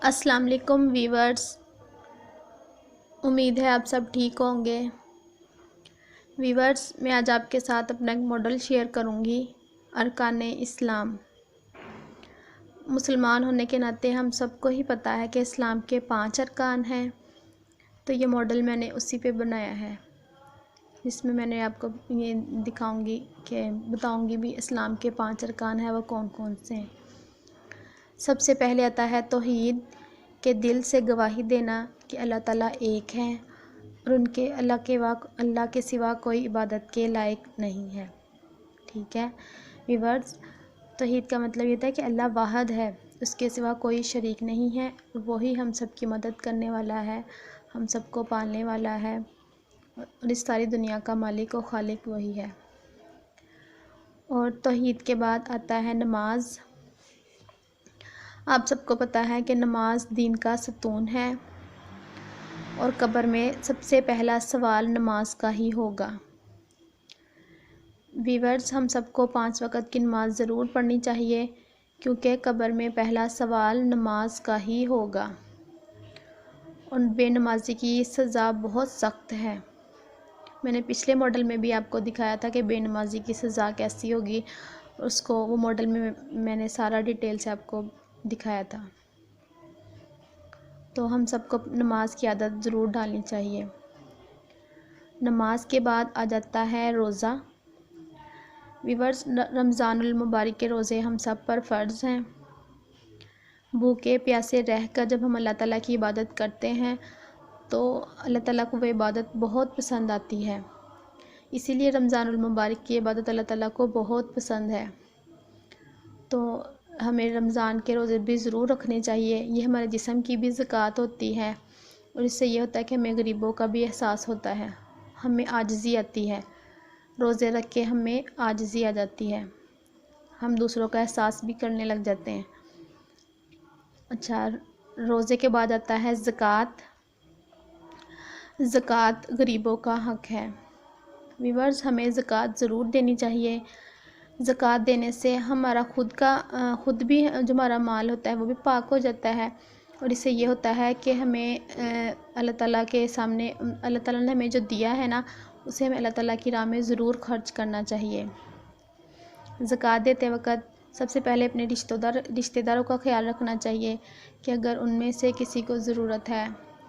السلام علیکم ویورز، امید ہے آپ سب ٹھیک ہوں گے۔ ویورز، میں آج آپ کے ساتھ اپنا ایک ماڈل شیئر کروں گی، ارکان اسلام۔ مسلمان ہونے کے ناطے ہم سب کو ہی پتہ ہے کہ اسلام کے 5 ارکان ہیں، تو یہ ماڈل میں نے اسی پہ بنایا ہے، جس میں نے آپ کو یہ دکھاؤں گی کہ بتاؤں گی بھی اسلام کے 5 ارکان ہیں وہ کون کون سے ہیں۔ سب سے پہلے آتا ہے توحید، کہ دل سے گواہی دینا کہ اللہ تعالیٰ ایک ہیں اور ان کے اللہ کے سوا کوئی عبادت کے لائق نہیں ہے۔ ٹھیک ہے ویورز، توحید کا مطلب یہ ہوتا ہے کہ اللہ واحد ہے، اس کے سوا کوئی شریک نہیں ہے، وہی ہم سب کی مدد کرنے والا ہے، ہم سب کو پالنے والا ہے اور اس ساری دنیا کا مالک و خالق وہی ہے۔ اور توحید کے بعد آتا ہے نماز۔ آپ سب کو پتہ ہے کہ نماز دین کا ستون ہے اور قبر میں سب سے پہلا سوال نماز کا ہی ہوگا۔ ویورز، ہم سب کو 5 وقت کی نماز ضرور پڑھنی چاہیے، کیونکہ قبر میں پہلا سوال نماز کا ہی ہوگا اور بے نمازی کی سزا بہت سخت ہے۔ میں نے پچھلے ماڈل میں بھی آپ کو دکھایا تھا کہ بے نمازی کی سزا کیسی ہوگی، وہ ماڈل میں نے سارا ڈیٹیل سے آپ کو دکھایا تھا۔ تو ہم سب کو نماز کی عادت ضرور ڈالنی چاہیے۔ نماز کے بعد آ جاتا ہے روزہ۔ ویورز، رمضان المبارک کے روزے ہم سب پر فرض ہیں۔ بھوکے پیاسے رہ کر جب ہم اللہ تعالیٰ کی عبادت کرتے ہیں تو اللہ تعالیٰ کو وہ عبادت بہت پسند آتی ہے، اسی لیے رمضان المبارک کی عبادت اللہ تعالیٰ کو بہت پسند ہے۔ تو ہمیں رمضان کے روزے بھی ضرور رکھنے چاہیے، یہ ہمارے جسم کی بھی زکوٰۃ ہوتی ہے اور اس سے یہ ہوتا ہے کہ ہمیں غریبوں کا بھی احساس ہوتا ہے، ہمیں عاجزی آتی ہے، روزے رکھ کے ہمیں عاجزی آ جاتی ہے، ہم دوسروں کا احساس بھی کرنے لگ جاتے ہیں۔ اچھا، روزے کے بعد آتا ہے زکوٰۃ۔ زکوٰۃ غریبوں کا حق ہے۔ ویورز، ہمیں زکوٰۃ ضرور دینی چاہیے۔ زکوٰۃ دینے سے ہمارا خود بھی جو ہمارا مال ہوتا ہے وہ بھی پاک ہو جاتا ہے اور اس سے یہ ہوتا ہے کہ ہمیں اللہ تعالیٰ کے سامنے اللہ تعالیٰ نے ہمیں جو دیا ہے نا، اسے ہمیں اللہ تعالیٰ کی راہ میں ضرور خرچ کرنا چاہیے۔ زکوٰۃ دیتے وقت سب سے پہلے اپنے رشتہ داروں کا خیال رکھنا چاہیے کہ اگر ان میں سے کسی کو ضرورت ہے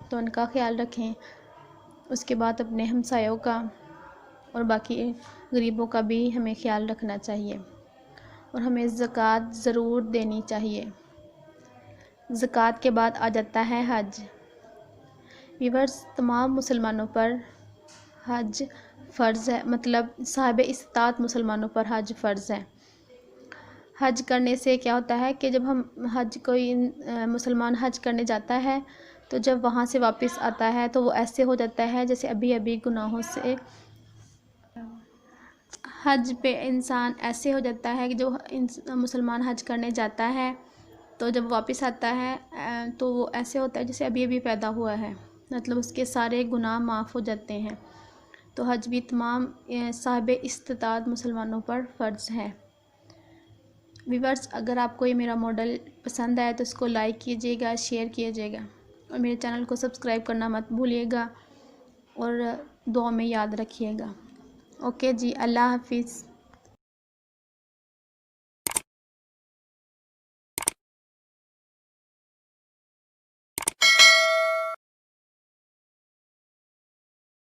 تو ان کا خیال رکھیں، اس کے بعد اپنے ہمسایوں کا اور باقی غریبوں کا بھی ہمیں خیال رکھنا چاہیے اور ہمیں زکوٰۃ ضرور دینی چاہیے۔ زکوٰۃ کے بعد آ جاتا ہے حج۔ ویورز، تمام مسلمانوں پر حج فرض ہے، مطلب صاحب استطاعت مسلمانوں پر حج فرض ہے۔ حج کرنے سے کیا ہوتا ہے کہ جب کوئی مسلمان حج کرنے جاتا ہے تو جب وہاں سے واپس آتا ہے تو وہ ایسے ہو جاتا ہے جیسے ابھی گناہوں سے حج پہ انسان ایسے ہو جاتا ہے کہ جو مسلمان حج کرنے جاتا ہے تو جب واپس آتا ہے تو وہ ایسے ہوتا ہے جیسے ابھی پیدا ہوا ہے، مطلب اس کے سارے گناہ معاف ہو جاتے ہیں۔ تو حج بھی تمام صاحب استطاعت مسلمانوں پر فرض ہے۔ ویورز، اگر آپ کو یہ میرا ماڈل پسند آئے تو اس کو لائک کیجیے گا، شیئر کیجیے گا اور میرے چینل کو سبسکرائب کرنا مت بھولیے گا اور دعا میں یاد رکھیے گا۔ اوکے جی، اللہ حافظ۔